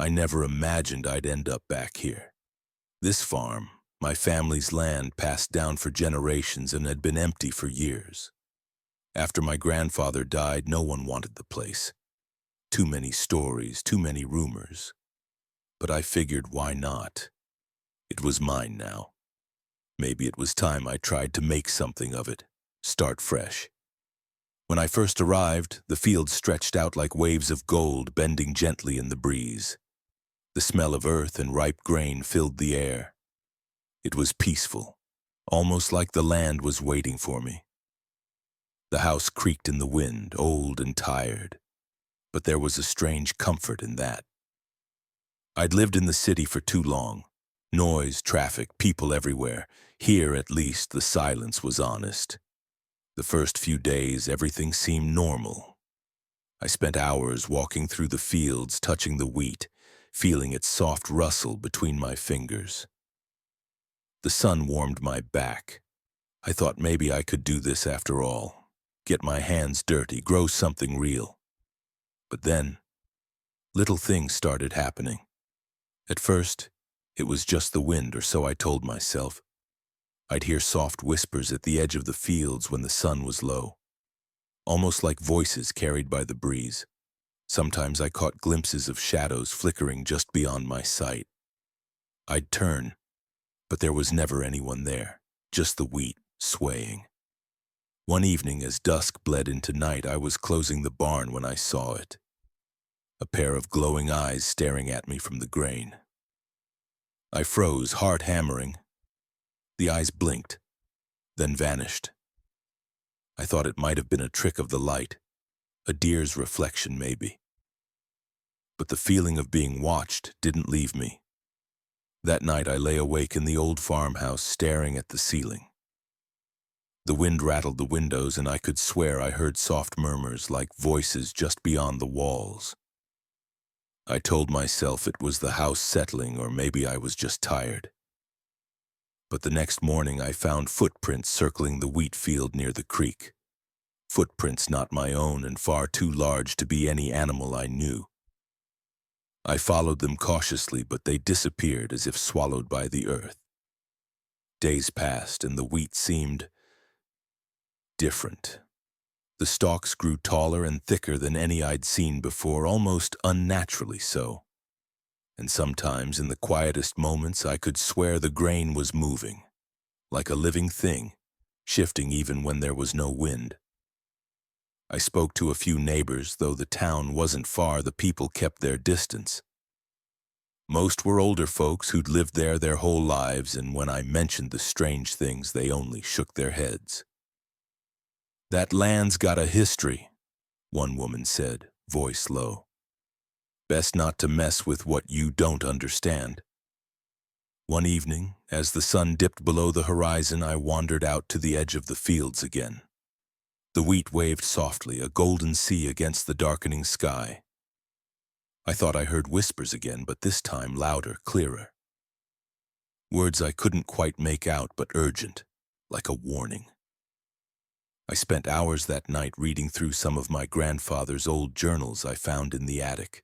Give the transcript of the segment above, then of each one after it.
I never imagined I'd end up back here. This farm, my family's land, passed down for generations and had been empty for years. After my grandfather died, no one wanted the place. Too many stories, too many rumors. But I figured, why not? It was mine now. Maybe it was time I tried to make something of it, start fresh. When I first arrived, the fields stretched out like waves of gold bending gently in the breeze. The smell of earth and ripe grain filled the air. It was peaceful, almost like the land was waiting for me. The house creaked in the wind, old and tired, but there was a strange comfort in that. I'd lived in the city for too long. Noise, traffic, people everywhere. Here, at least, the silence was honest. The first few days, everything seemed normal. I spent hours walking through the fields, touching the wheat, feeling its soft rustle between my fingers. The sun warmed my back. I thought maybe I could do this after all. Get my hands dirty, grow something real. But then, little things started happening. At first, it was just the wind, or so I told myself. I'd hear soft whispers at the edge of the fields when the sun was low, almost like voices carried by the breeze. Sometimes I caught glimpses of shadows flickering just beyond my sight. I'd turn, but there was never anyone there, just the wheat swaying. One evening, as dusk bled into night, I was closing the barn when I saw it. A pair of glowing eyes staring at me from the grain. I froze, heart hammering. The eyes blinked, then vanished. I thought it might have been a trick of the light, a deer's reflection maybe. But the feeling of being watched didn't leave me. That night I lay awake in the old farmhouse, staring at the ceiling. The wind rattled the windows, and I could swear I heard soft murmurs like voices just beyond the walls. I told myself it was the house settling, or maybe I was just tired. But the next morning I found footprints circling the wheat field near the creek. Footprints not my own and far too large to be any animal I knew. I followed them cautiously, but they disappeared as if swallowed by the earth. Days passed, and the wheat seemed different. The stalks grew taller and thicker than any I'd seen before, almost unnaturally so. And sometimes, in the quietest moments, I could swear the grain was moving, like a living thing, shifting even when there was no wind. I spoke to a few neighbors. Though the town wasn't far, the people kept their distance. Most were older folks who'd lived there their whole lives, and when I mentioned the strange things, they only shook their heads. "That land's got a history," one woman said, voice low. "Best not to mess with what you don't understand." One evening, as the sun dipped below the horizon, I wandered out to the edge of the fields again. The wheat waved softly, a golden sea against the darkening sky. I thought I heard whispers again, but this time louder, clearer. Words I couldn't quite make out, but urgent, like a warning. I spent hours that night reading through some of my grandfather's old journals I found in the attic.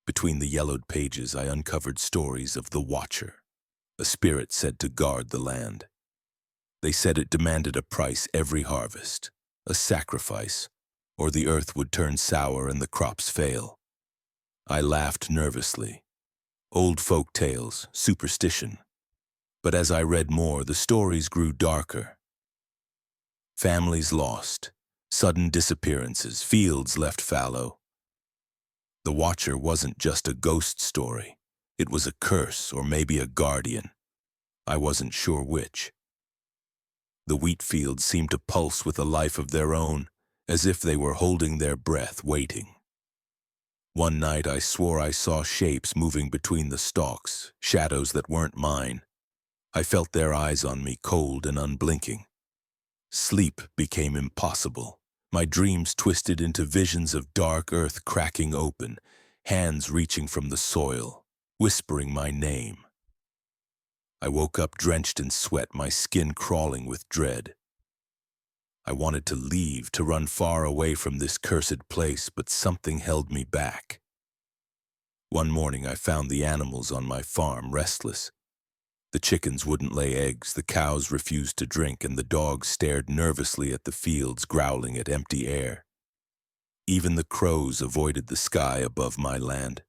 Between the yellowed pages, I uncovered stories of the Watcher, a spirit said to guard the land. They said it demanded a price every harvest, a sacrifice, or the earth would turn sour and the crops fail. I laughed nervously. Old folk tales, superstition. But as I read more, the stories grew darker. Families lost, sudden disappearances, fields left fallow. The Watcher wasn't just a ghost story. It was a curse, or maybe a guardian. I wasn't sure which. The wheat fields seemed to pulse with a life of their own, as if they were holding their breath, waiting. One night I swore I saw shapes moving between the stalks, shadows that weren't mine. I felt their eyes on me, cold and unblinking. Sleep became impossible. My dreams twisted into visions of dark earth cracking open, hands reaching from the soil, whispering my name. I woke up drenched in sweat, my skin crawling with dread. I wanted to leave, to run far away from this cursed place, but something held me back. One morning I found the animals on my farm restless. The chickens wouldn't lay eggs, the cows refused to drink, and the dogs stared nervously at the fields, growling at empty air. Even the crows avoided the sky above my land.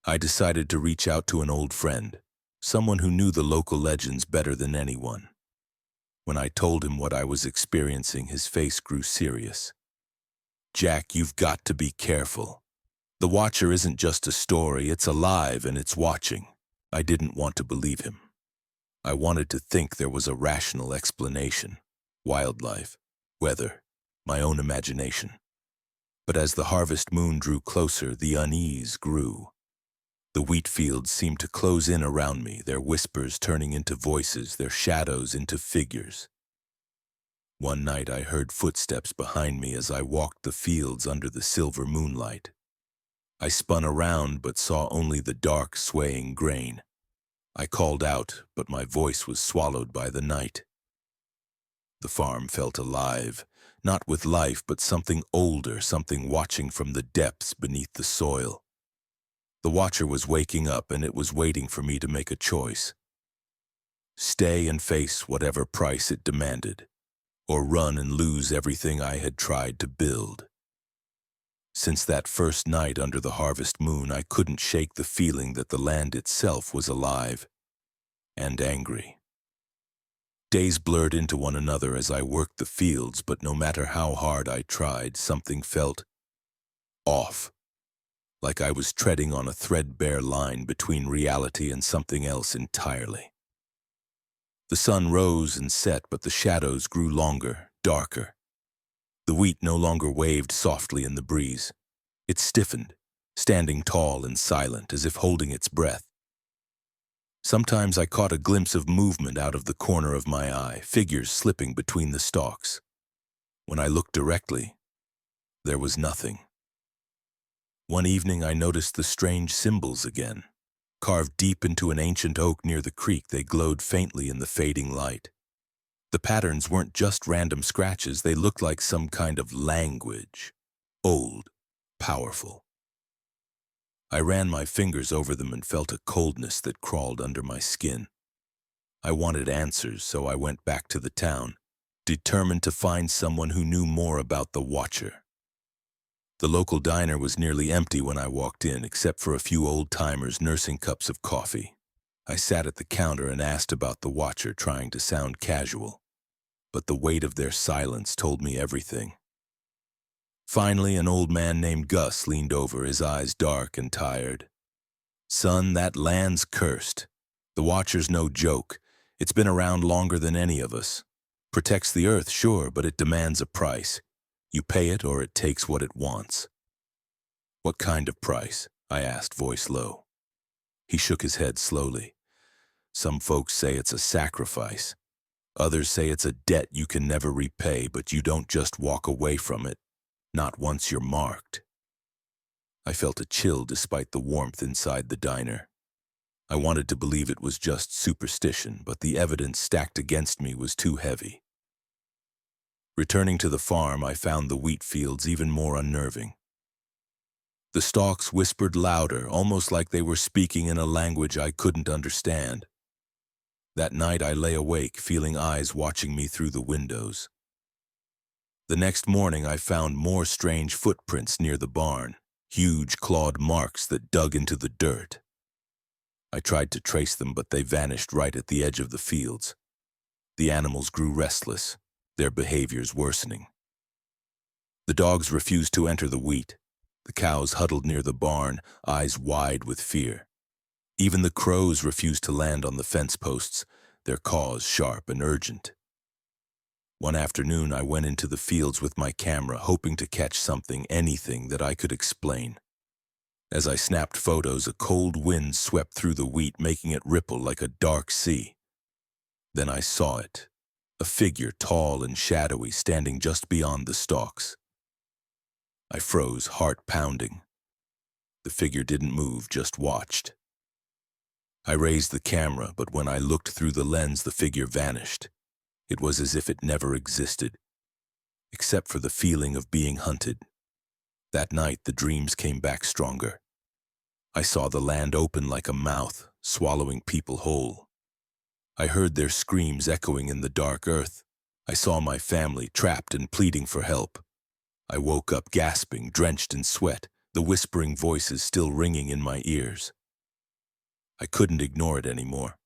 I decided to reach out to an old friend, someone who knew the local legends better than anyone. When I told him what I was experiencing, his face grew serious. "Jack, you've got to be careful. The Watcher isn't just a story, it's alive and it's watching." I didn't want to believe him. I wanted to think there was a rational explanation. Wildlife, weather, my own imagination. But as the harvest moon drew closer, the unease grew. The wheat fields seemed to close in around me, their whispers turning into voices, their shadows into figures. One night I heard footsteps behind me as I walked the fields under the silver moonlight. I spun around but saw only the dark, swaying grain. I called out, but my voice was swallowed by the night. The farm felt alive, not with life, but something older, something watching from the depths beneath the soil. The Watcher was waking up, and it was waiting for me to make a choice. Stay and face whatever price it demanded, or run and lose everything I had tried to build. Since that first night under the harvest moon, I couldn't shake the feeling that the land itself was alive and angry. Days blurred into one another as I worked the fields, but no matter how hard I tried, something felt off, like I was treading on a threadbare line between reality and something else entirely. The sun rose and set, but the shadows grew longer, darker. The wheat no longer waved softly in the breeze. It stiffened, standing tall and silent, as if holding its breath. Sometimes I caught a glimpse of movement out of the corner of my eye, figures slipping between the stalks. When I looked directly, there was nothing. One evening I noticed the strange symbols again. Carved deep into an ancient oak near the creek, they glowed faintly in the fading light. The patterns weren't just random scratches, they looked like some kind of language. Old, powerful. I ran my fingers over them and felt a coldness that crawled under my skin. I wanted answers, so I went back to the town, determined to find someone who knew more about the Watcher. The local diner was nearly empty when I walked in, except for a few old-timers nursing cups of coffee. I sat at the counter and asked about the Watcher, trying to sound casual. But the weight of their silence told me everything. Finally, an old man named Gus leaned over, his eyes dark and tired. "Son, that land's cursed. The Watcher's no joke. It's been around longer than any of us. Protects the earth, sure, but it demands a price. You pay it or it takes what it wants." "What kind of price?" I asked, voice low. He shook his head slowly. "Some folks say it's a sacrifice. Others say it's a debt you can never repay, but you don't just walk away from it. Not once you're marked." I felt a chill despite the warmth inside the diner. I wanted to believe it was just superstition, but the evidence stacked against me was too heavy. Returning to the farm, I found the wheat fields even more unnerving. The stalks whispered louder, almost like they were speaking in a language I couldn't understand. That night I lay awake, feeling eyes watching me through the windows. The next morning I found more strange footprints near the barn, huge clawed marks that dug into the dirt. I tried to trace them, but they vanished right at the edge of the fields. The animals grew restless, their behaviors worsening. The dogs refused to enter the wheat. The cows huddled near the barn, eyes wide with fear. Even the crows refused to land on the fence posts, their caws sharp and urgent. One afternoon I went into the fields with my camera, hoping to catch something, anything that I could explain. As I snapped photos, a cold wind swept through the wheat, making it ripple like a dark sea. Then I saw it, a figure tall and shadowy standing just beyond the stalks. I froze, heart pounding. The figure didn't move, just watched. I raised the camera, but when I looked through the lens, the figure vanished. It was as if it never existed, except for the feeling of being hunted. That night, the dreams came back stronger. I saw the land open like a mouth, swallowing people whole. I heard their screams echoing in the dark earth. I saw my family trapped and pleading for help. I woke up gasping, drenched in sweat, the whispering voices still ringing in my ears. I couldn't ignore it anymore.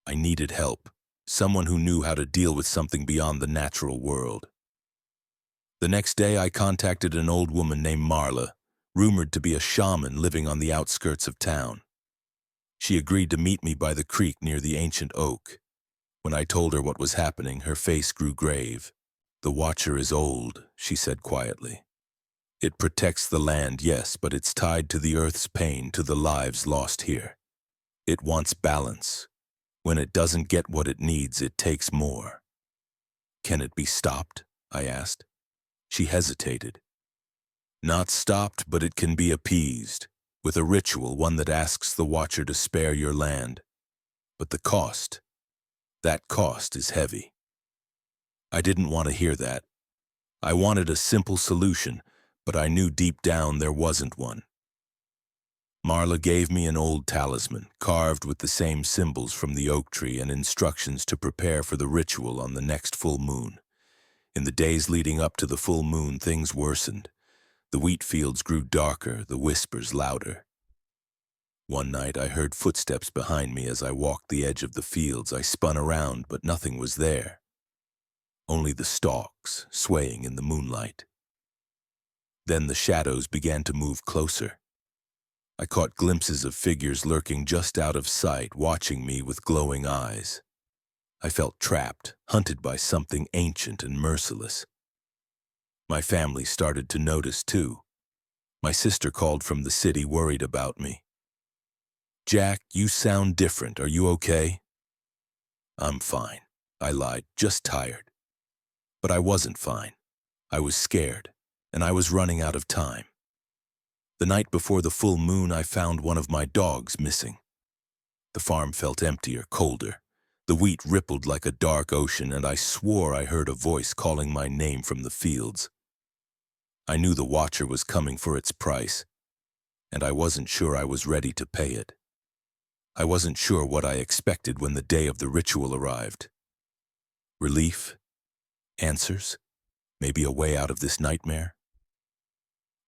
I needed help, someone who knew how to deal with something beyond the natural world. The next day, I contacted an old woman named Marla, rumored to be a shaman living on the outskirts of town. She agreed to meet me by the creek near the ancient oak. When I told her what was happening, her face grew grave. "The Watcher is old," she said quietly. "It protects the land, yes, but it's tied to the earth's pain, to the lives lost here. It wants balance. When it doesn't get what it needs, it takes more." "Can it be stopped?" I asked. She hesitated. "Not stopped, but it can be appeased, with a ritual, one that asks the Watcher to spare your land. But the cost, that cost is heavy." I didn't want to hear that. I wanted a simple solution, but I knew deep down there wasn't one. Marla gave me an old talisman, carved with the same symbols from the oak tree, and instructions to prepare for the ritual on the next full moon. In the days leading up to the full moon, things worsened. The wheat fields grew darker, the whispers louder. One night I heard footsteps behind me as I walked the edge of the fields. I spun around, but nothing was there. Only the stalks, swaying in the moonlight. Then the shadows began to move closer. I caught glimpses of figures lurking just out of sight, watching me with glowing eyes. I felt trapped, hunted by something ancient and merciless. My family started to notice too. My sister called from the city, worried about me. "Jack, you sound different. Are you okay?" "I'm fine," I lied, "just tired." But I wasn't fine. I was scared, and I was running out of time. The night before the full moon, I found one of my dogs missing. The farm felt emptier, colder. The wheat rippled like a dark ocean, and I swore I heard a voice calling my name from the fields. I knew the Watcher was coming for its price, and I wasn't sure I was ready to pay it. I wasn't sure what I expected when the day of the ritual arrived. Relief? Answers? Maybe a way out of this nightmare?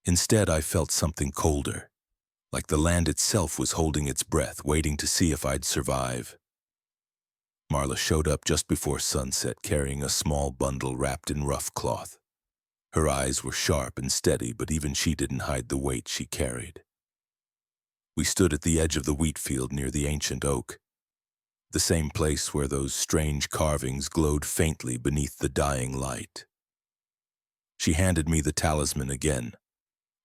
Instead, I felt something colder, like the land itself was holding its breath, waiting to see if I'd survive. Marla showed up just before sunset, carrying a small bundle wrapped in rough cloth. Her eyes were sharp and steady, but even she didn't hide the weight she carried. We stood at the edge of the wheat field near the ancient oak, the same place where those strange carvings glowed faintly beneath the dying light. She handed me the talisman again,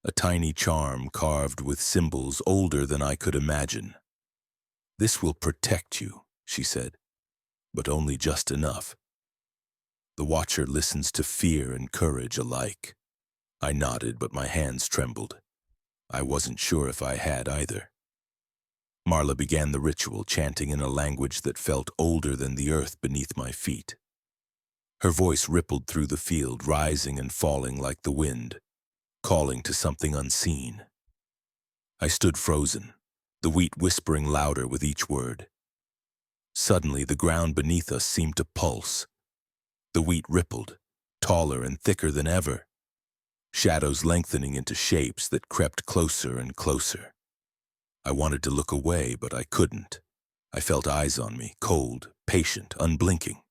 a tiny charm carved with symbols older than I could imagine. "This will protect you," she said, "but only just enough. The Watcher listens to fear and courage alike." I nodded, but my hands trembled. I wasn't sure if I had either. Marla began the ritual, chanting in a language that felt older than the earth beneath my feet. Her voice rippled through the field, rising and falling like the wind, calling to something unseen. I stood frozen, the wheat whispering louder with each word. Suddenly, the ground beneath us seemed to pulse. The wheat rippled, taller and thicker than ever, shadows lengthening into shapes that crept closer and closer. I wanted to look away, but I couldn't. I felt eyes on me, cold, patient, unblinking.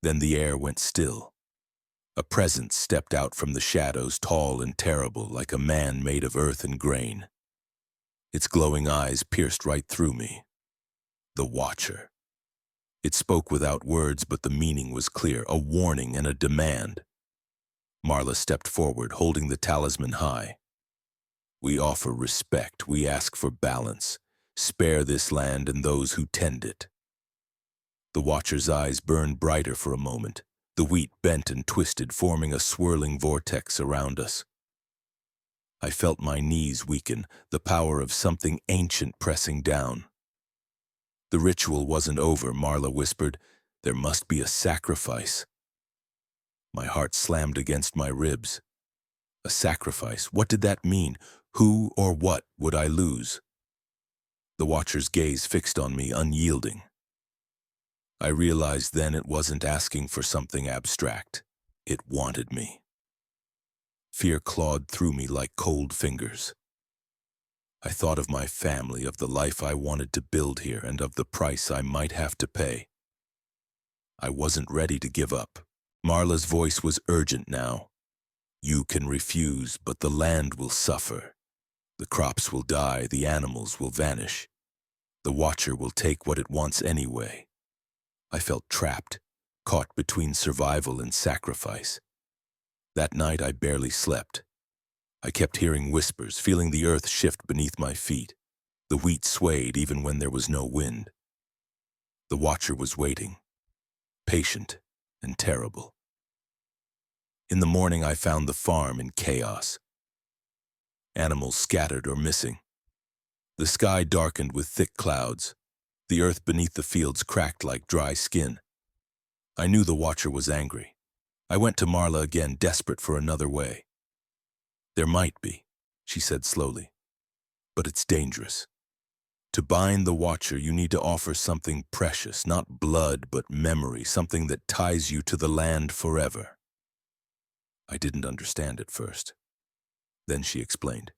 Then the air went still. A presence stepped out from the shadows, tall and terrible, like a man made of earth and grain. Its glowing eyes pierced right through me. The Watcher. It spoke without words, but the meaning was clear, a warning and a demand. Marla stepped forward, holding the talisman high. "We offer respect. We ask for balance. Spare this land and those who tend it." The Watcher's eyes burned brighter for a moment. The wheat bent and twisted, forming a swirling vortex around us. I felt my knees weaken, the power of something ancient pressing down. "The ritual wasn't over," Marla whispered. "There must be a sacrifice." My heart slammed against my ribs. A sacrifice? What did that mean? Who or what would I lose? The watcher's gaze fixed on me, unyielding. I realized then it wasn't asking for something abstract. It wanted me. Fear clawed through me like cold fingers. I thought of my family, of the life I wanted to build here, and of the price I might have to pay. I wasn't ready to give up. Marla's voice was urgent now. You can refuse, but the land will suffer. The crops will die, the animals will vanish. The watcher will take what it wants anyway. I felt trapped, caught between survival and sacrifice. That night I barely slept. I kept hearing whispers, feeling the earth shift beneath my feet. The wheat swayed even when there was no wind. The watcher was waiting, patient and terrible. In the morning I found the farm in chaos. Animals scattered or missing. The sky darkened with thick clouds. The earth beneath the fields cracked like dry skin. I knew the watcher was angry. I went to Marla again, desperate for another way. There might be, she said slowly, but it's dangerous. To bind the watcher, you need to offer something precious, not blood, but memory, something that ties you to the land forever. I didn't understand at first. Then she explained.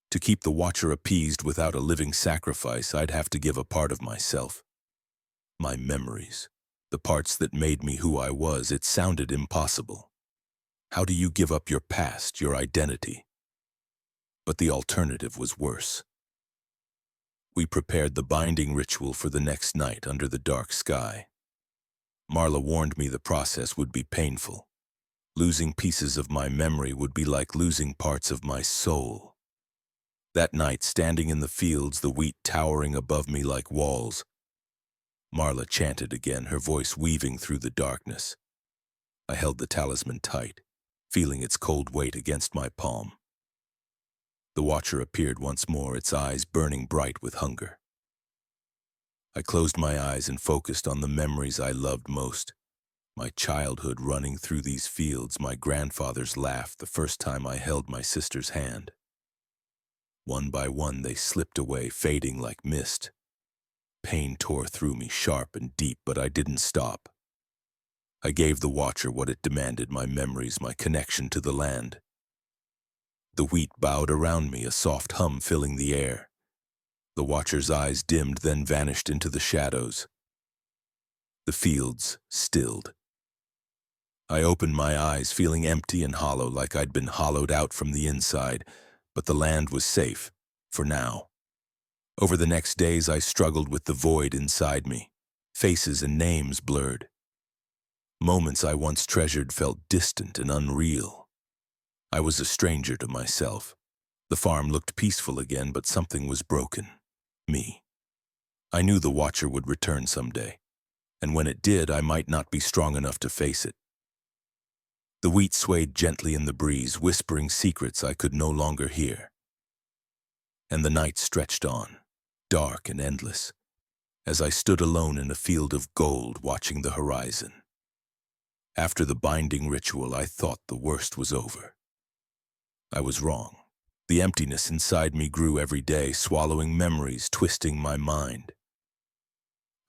To keep the watcher appeased without a living sacrifice, I'd have to give a part of myself. My memories, the parts that made me who I was. It sounded impossible. How do you give up your past, your identity? But the alternative was worse. We prepared the binding ritual for the next night under the dark sky. Marla warned me the process would be painful. Losing pieces of my memory would be like losing parts of my soul. That night, standing in the fields, the wheat towering above me like walls, Marla chanted again, her voice weaving through the darkness. I held the talisman tight, feeling its cold weight against my palm. The watcher appeared once more, its eyes burning bright with hunger. I closed my eyes and focused on the memories I loved most. My childhood running through these fields, my grandfather's laugh the first time I held my sister's hand. One by one they slipped away, fading like mist. Pain tore through me, sharp and deep, but I didn't stop. I gave the watcher what it demanded, my memories, my connection to the land. The wheat bowed around me, a soft hum filling the air. The watcher's eyes dimmed, then vanished into the shadows. The fields stilled. I opened my eyes, feeling empty and hollow, like I'd been hollowed out from the inside, but the land was safe, for now. Over the next days, I struggled with the void inside me. Faces and names blurred. Moments I once treasured felt distant and unreal. I was a stranger to myself. The farm looked peaceful again, but something was broken. Me. I knew the watcher would return someday, and when it did, I might not be strong enough to face it. The wheat swayed gently in the breeze, whispering secrets I could no longer hear. And the night stretched on, dark and endless, as I stood alone in a field of gold watching the horizon. After the binding ritual, I thought the worst was over. I was wrong. The emptiness inside me grew every day, swallowing memories, twisting my mind.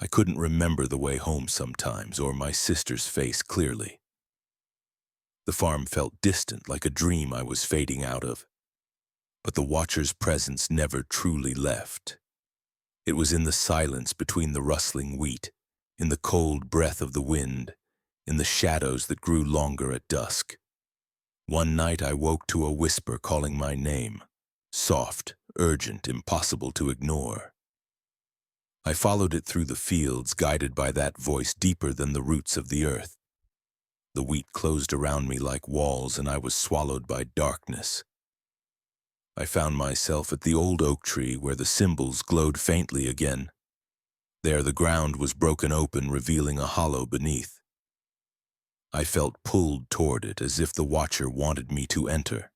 I couldn't remember the way home sometimes, or my sister's face clearly. The farm felt distant, like a dream I was fading out of. But the watcher's presence never truly left. It was in the silence between the rustling wheat, in the cold breath of the wind, in the shadows that grew longer at dusk. One night I woke to a whisper calling my name, soft, urgent, impossible to ignore. I followed it through the fields, guided by that voice deeper than the roots of the earth. The wheat closed around me like walls, and I was swallowed by darkness. I found myself at the old oak tree where the symbols glowed faintly again. There the ground was broken open, revealing a hollow beneath. I felt pulled toward it, as if the watcher wanted me to enter.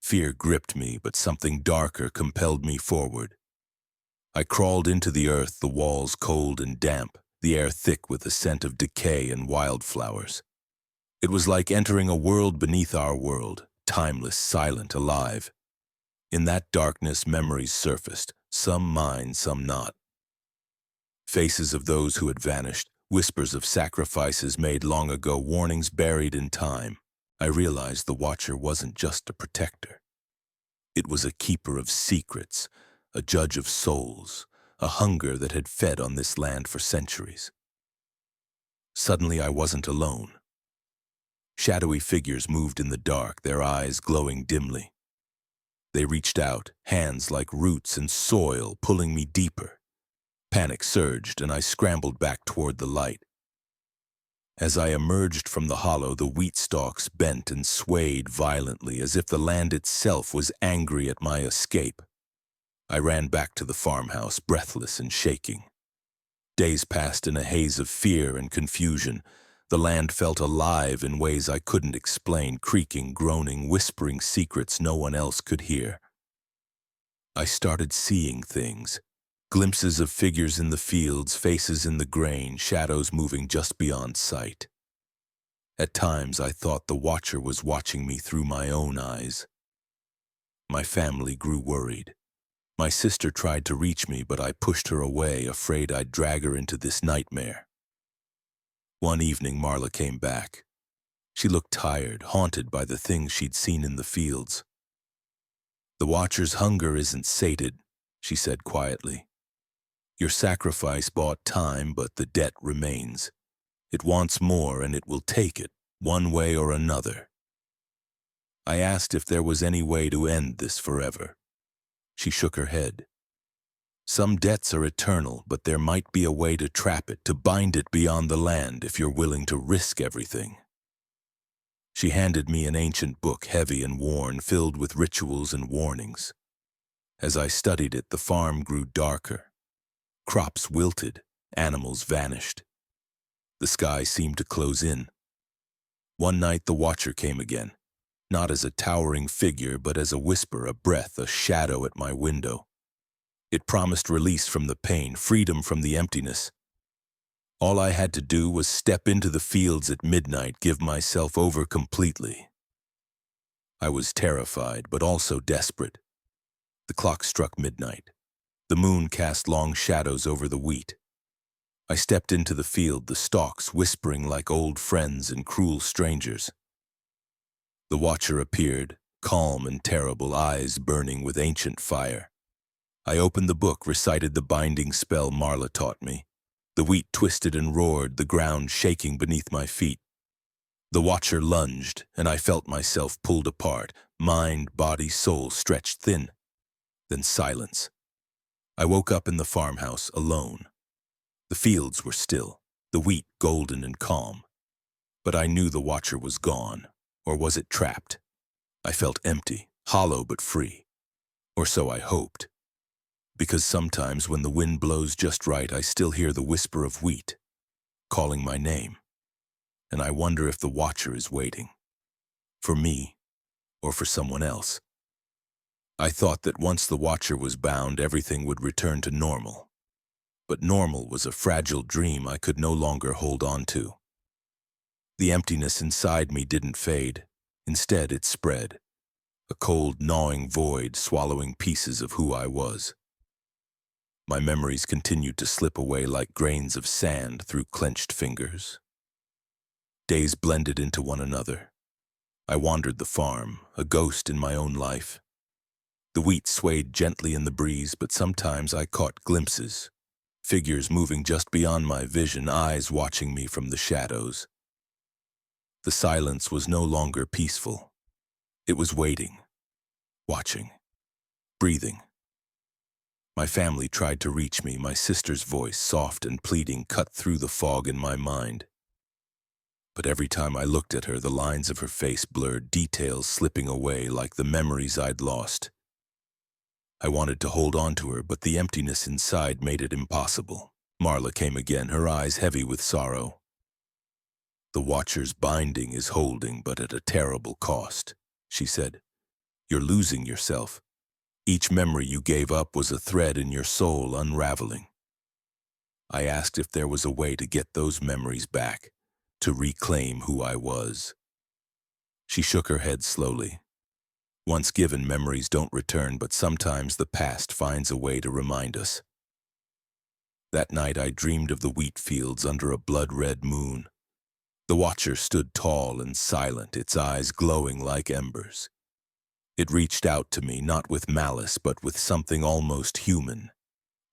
Fear gripped me, but something darker compelled me forward. I crawled into the earth, the walls cold and damp, the air thick with the scent of decay and wildflowers. It was like entering a world beneath our world, timeless, silent, alive. In that darkness, memories surfaced, some mine, some not. Faces of those who had vanished, whispers of sacrifices made long ago, warnings buried in time. I realized the Watcher wasn't just a protector. It was a keeper of secrets, a judge of souls, a hunger that had fed on this land for centuries. Suddenly I wasn't alone. Shadowy figures moved in the dark, their eyes glowing dimly. They reached out, hands like roots and soil, pulling me deeper. Panic surged, and I scrambled back toward the light. As I emerged from the hollow, the wheat stalks bent and swayed violently, as if the land itself was angry at my escape. I ran back to the farmhouse, breathless and shaking. Days passed in a haze of fear and confusion. The land felt alive in ways I couldn't explain, creaking, groaning, whispering secrets no one else could hear. I started seeing things. Glimpses of figures in the fields, faces in the grain, shadows moving just beyond sight. At times I thought the Watcher was watching me through my own eyes. My family grew worried. My sister tried to reach me, but I pushed her away, afraid I'd drag her into this nightmare. One evening, Marla came back. She looked tired, haunted by the things she'd seen in the fields. "The Watcher's hunger isn't sated," she said quietly. "Your sacrifice bought time, but the debt remains. It wants more, and it will take it, one way or another." I asked if there was any way to end this forever. She shook her head. "Some debts are eternal, but there might be a way to trap it, to bind it beyond the land if you're willing to risk everything." She handed me an ancient book, heavy and worn, filled with rituals and warnings. As I studied it, the farm grew darker. Crops wilted, animals vanished. The sky seemed to close in. One night the Watcher came again, not as a towering figure, but as a whisper, a breath, a shadow at my window. It promised release from the pain, freedom from the emptiness. All I had to do was step into the fields at midnight, give myself over completely. I was terrified, but also desperate. The clock struck midnight. The moon cast long shadows over the wheat. I stepped into the field, the stalks whispering like old friends and cruel strangers. The Watcher appeared, calm and terrible, eyes burning with ancient fire. I opened the book, recited the binding spell Marla taught me. The wheat twisted and roared, the ground shaking beneath my feet. The Watcher lunged, and I felt myself pulled apart, mind, body, soul stretched thin. Then silence. I woke up in the farmhouse, alone. The fields were still, the wheat golden and calm. But I knew the Watcher was gone, or was it trapped? I felt empty, hollow but free. Or so I hoped. Because sometimes when the wind blows just right, I still hear the whisper of wheat, calling my name. And I wonder if the Watcher is waiting. For me, or for someone else. I thought that once the Watcher was bound, everything would return to normal. But normal was a fragile dream I could no longer hold on to. The emptiness inside me didn't fade. Instead, it spread. A cold, gnawing void swallowing pieces of who I was. My memories continued to slip away like grains of sand through clenched fingers. Days blended into one another. I wandered the farm, a ghost in my own life. The wheat swayed gently in the breeze, but sometimes I caught glimpses, figures moving just beyond my vision, eyes watching me from the shadows. The silence was no longer peaceful. It was waiting, watching, breathing. My family tried to reach me, my sister's voice, soft and pleading, cut through the fog in my mind. But every time I looked at her, the lines of her face blurred, details slipping away like the memories I'd lost. I wanted to hold on to her, but the emptiness inside made it impossible. Marla came again, her eyes heavy with sorrow. "The Watcher's binding is holding, but at a terrible cost," she said. "You're losing yourself. Each memory you gave up was a thread in your soul unraveling." I asked if there was a way to get those memories back, to reclaim who I was. She shook her head slowly. Once given, memories don't return, but sometimes the past finds a way to remind us. That night I dreamed of the wheat fields under a blood-red moon. The watcher stood tall and silent, its eyes glowing like embers. It reached out to me, not with malice, but with something almost human.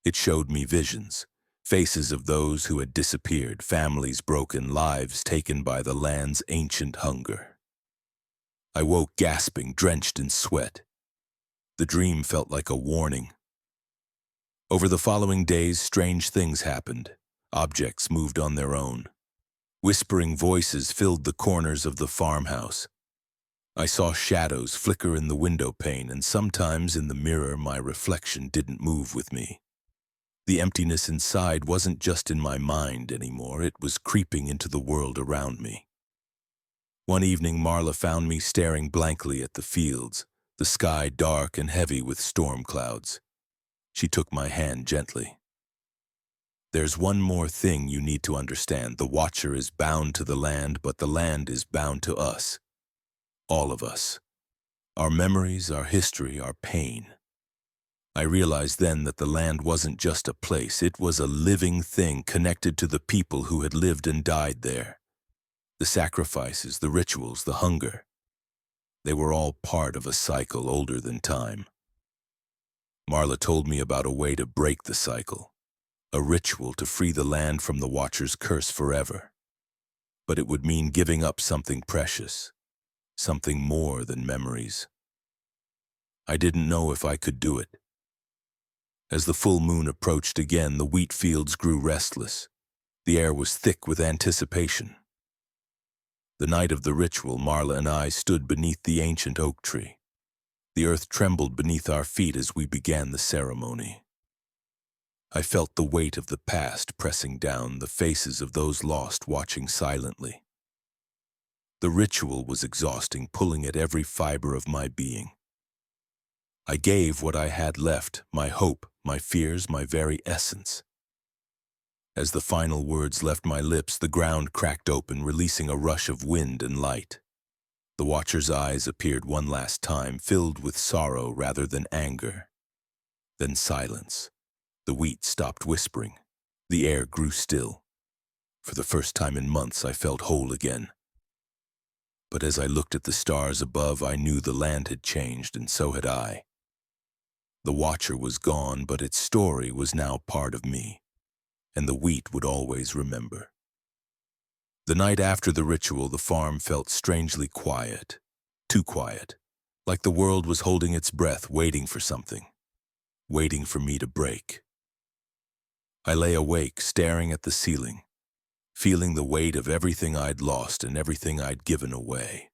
It showed me visions, faces of those who had disappeared, families broken, lives taken by the land's ancient hunger. I woke gasping, drenched in sweat. The dream felt like a warning. Over the following days, strange things happened. Objects moved on their own. Whispering voices filled the corners of the farmhouse. I saw shadows flicker in the window pane, and sometimes in the mirror my reflection didn't move with me. The emptiness inside wasn't just in my mind anymore, it was creeping into the world around me. One evening, Marla found me staring blankly at the fields, the sky dark and heavy with storm clouds. She took my hand gently. "There's one more thing you need to understand. The Watcher is bound to the land, but the land is bound to us. All of us. Our memories, our history, our pain." I realized then that the land wasn't just a place, it was a living thing connected to the people who had lived and died there. The sacrifices, the rituals, the hunger. They were all part of a cycle older than time. Marla told me about a way to break the cycle, a ritual to free the land from the Watcher's curse forever. But it would mean giving up something precious, something more than memories. I didn't know if I could do it. As the full moon approached again, the wheat fields grew restless. The air was thick with anticipation. The night of the ritual, Marla and I stood beneath the ancient oak tree. The earth trembled beneath our feet as we began the ceremony. I felt the weight of the past pressing down, the faces of those lost watching silently. The ritual was exhausting, pulling at every fiber of my being. I gave what I had left, my hope, my fears, my very essence. As the final words left my lips, the ground cracked open, releasing a rush of wind and light. The Watcher's eyes appeared one last time, filled with sorrow rather than anger. Then silence. The wheat stopped whispering. The air grew still. For the first time in months, I felt whole again. But as I looked at the stars above, I knew the land had changed, and so had I. The Watcher was gone, but its story was now part of me, and the wheat would always remember. The night after the ritual, the farm felt strangely quiet, too quiet, like the world was holding its breath, waiting for something, waiting for me to break. I lay awake, staring at the ceiling, feeling the weight of everything I'd lost and everything I'd given away.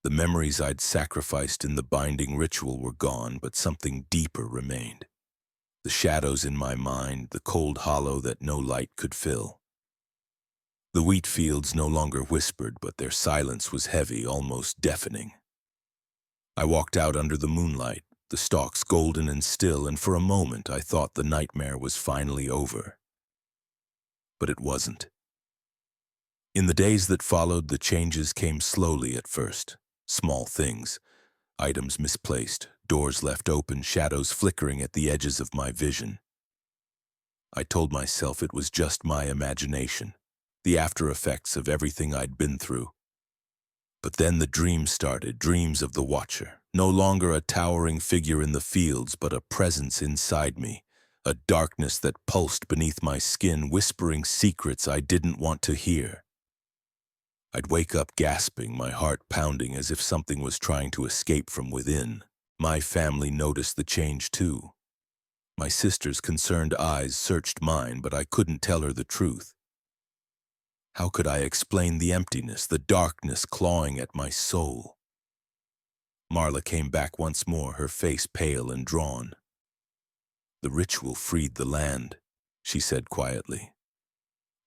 The memories I'd sacrificed in the binding ritual were gone, but something deeper remained. The shadows in my mind, the cold hollow that no light could fill. The wheat fields no longer whispered, but their silence was heavy, almost deafening. I walked out under the moonlight, the stalks golden and still, and for a moment I thought the nightmare was finally over. But it wasn't. In the days that followed, the changes came slowly at first. Small things, items misplaced, doors left open, shadows flickering at the edges of my vision. I told myself it was just my imagination, the after effects of everything I'd been through. But then the dreams started, dreams of the Watcher, no longer a towering figure in the fields, but a presence inside me, a darkness that pulsed beneath my skin, whispering secrets I didn't want to hear. I'd wake up gasping, my heart pounding as if something was trying to escape from within. My family noticed the change too. My sister's concerned eyes searched mine, but I couldn't tell her the truth. How could I explain the emptiness, the darkness clawing at my soul? Marla came back once more, her face pale and drawn. "The ritual freed the land," she said quietly.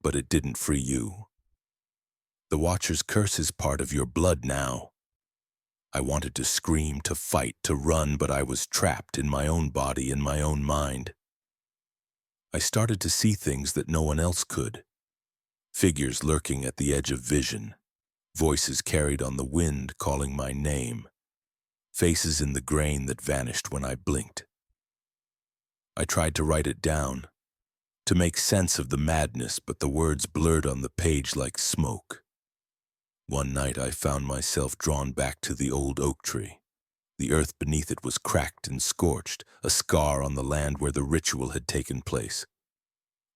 "But it didn't free you. The Watcher's curse is part of your blood now." I wanted to scream, to fight, to run, but I was trapped in my own body, in my own mind. I started to see things that no one else could. Figures lurking at the edge of vision, voices carried on the wind calling my name. faces in the grain that vanished when I blinked. I tried to write it down, to make sense of the madness, but the words blurred on the page like smoke. One night I found myself drawn back to the old oak tree. The earth beneath it was cracked and scorched, a scar on the land where the ritual had taken place.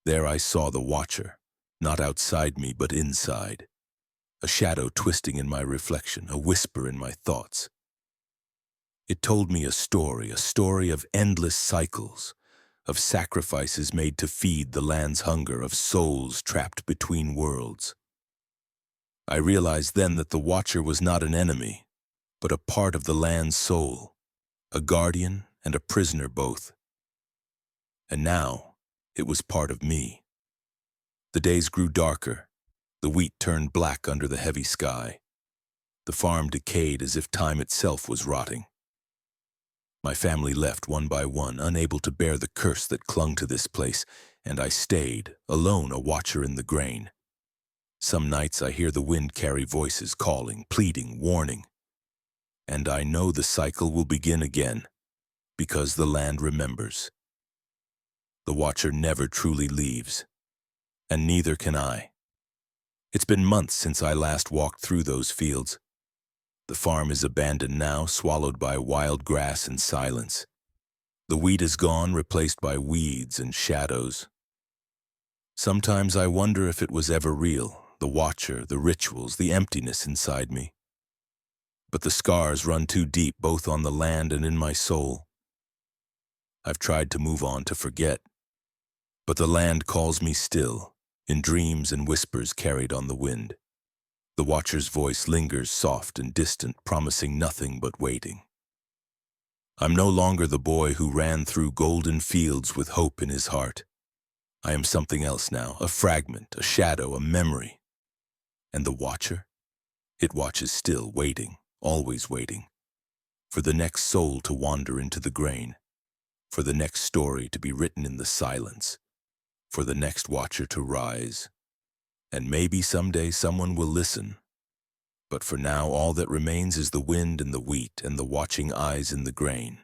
There I saw the Watcher, not outside me but inside. A shadow twisting in my reflection, a whisper in my thoughts. It told me a story of endless cycles, of sacrifices made to feed the land's hunger, of souls trapped between worlds. I realized then that the Watcher was not an enemy, but a part of the land's soul, a guardian and a prisoner both. And now it was part of me. The days grew darker. The wheat turned black under the heavy sky. The farm decayed as if time itself was rotting. My family left one by one, unable to bear the curse that clung to this place, and I stayed, alone, a watcher in the grain. Some nights I hear the wind carry voices calling, pleading, warning. And I know the cycle will begin again, because the land remembers. The Watcher never truly leaves, and neither can I. It's been months since I last walked through those fields. The farm is abandoned now, swallowed by wild grass and silence. The wheat is gone, replaced by weeds and shadows. Sometimes I wonder if it was ever real, the Watcher, the rituals, the emptiness inside me. But the scars run too deep, both on the land and in my soul. I've tried to move on, to forget. But the land calls me still, in dreams and whispers carried on the wind. The Watcher's voice lingers soft and distant, promising nothing but waiting. I'm no longer the boy who ran through golden fields with hope in his heart. I am something else now, a fragment, a shadow, a memory. And the Watcher? It watches still, waiting, always waiting, for the next soul to wander into the grain, for the next story to be written in the silence, for the next Watcher to rise. And maybe someday someone will listen. But for now, all that remains is the wind and the wheat and the watching eyes in the grain.